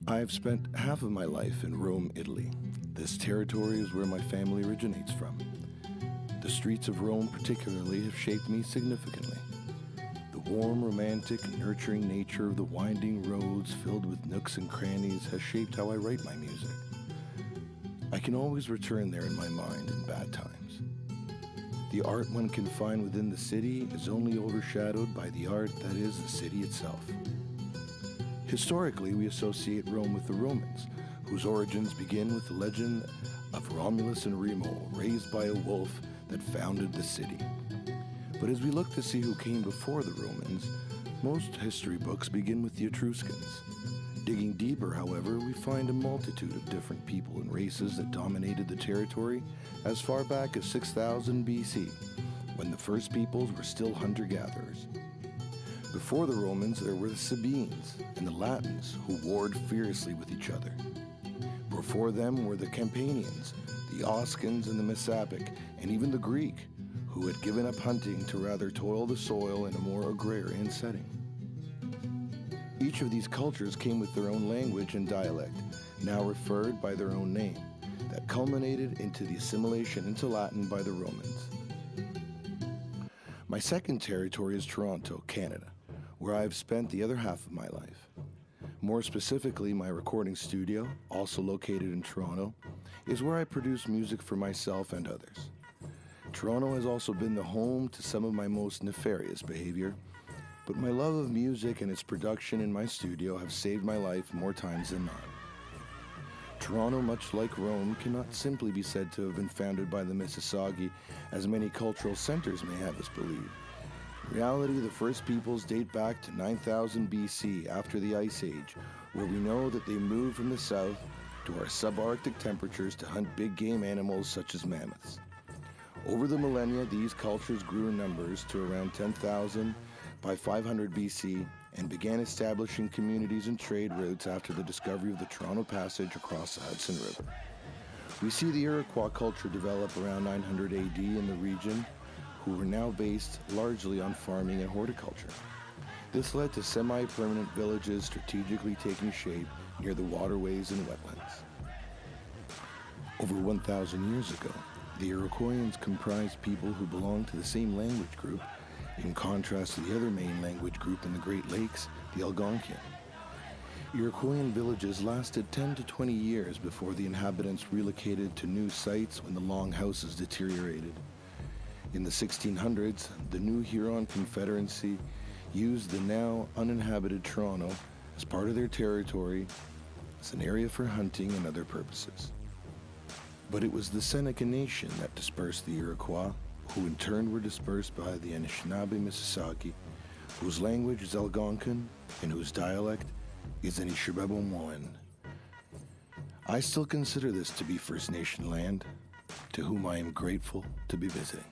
I've spent half of my life in Rome, Italy. This territory is where my family originates from. The streets of Rome particularly have shaped me significantly. The warm, romantic, nurturing nature of the winding roads filled with nooks and crannies has shaped how I write my music. I can always return there in my mind in bad times. The art one can find within the city is only overshadowed by the art that is the city itself. Historically, we associate Rome with the Romans, whose origins begin with the legend of Romulus and Remo, raised by a wolf that founded the city. But as we look to see who came before the Romans, most history books begin with the Etruscans. Digging deeper, however, we find a multitude of different people and races that dominated the territory as far back as 6000 BC, when the first peoples were still hunter-gatherers. Before the Romans, there were the Sabines and the Latins, who warred fiercely with each other. Before them were the Campanians, the Oscans and the Messapic, and even the Greek, who had given up hunting to rather toil the soil in a more agrarian setting. Each of these cultures came with their own language and dialect, now referred by their own name, that culminated into the assimilation into Latin by the Romans. My second territory is Toronto, Canada, where I have spent the other half of my life. More specifically, my recording studio, also located in Toronto, is where I produce music for myself and others. Toronto has also been the home to some of my most nefarious behavior, but my love of music and its production in my studio have saved my life more times than not. Toronto, much like Rome, cannot simply be said to have been founded by the Mississauga, as many cultural centers may have us believe. In reality, the first peoples date back to 9000 BC after the Ice Age, where we know that they moved from the south to our subarctic temperatures to hunt big game animals such as mammoths. Over the millennia, these cultures grew in numbers to around 10,000 by 500 BC and began establishing communities and trade routes after the discovery of the Toronto Passage across the Hudson River. We see the Iroquois culture develop around 900 AD in the region, who were now based largely on farming and horticulture. This led to semi-permanent villages strategically taking shape near the waterways and wetlands. Over 1,000 years ago, the Iroquoians comprised people who belonged to the same language group, in contrast to the other main language group in the Great Lakes, the Algonquian. Iroquoian villages lasted 10 to 20 years before the inhabitants relocated to new sites when the longhouses deteriorated. In the 1600s, the new Huron Confederacy used the now uninhabited Toronto as part of their territory as an area for hunting and other purposes. But it was the Seneca Nation that dispersed the Iroquois, who in turn were dispersed by the Anishinaabe Mississauga, whose language is Algonquin and whose dialect is Anishinaabe. I still consider this to be First Nation land, to whom I am grateful to be visiting.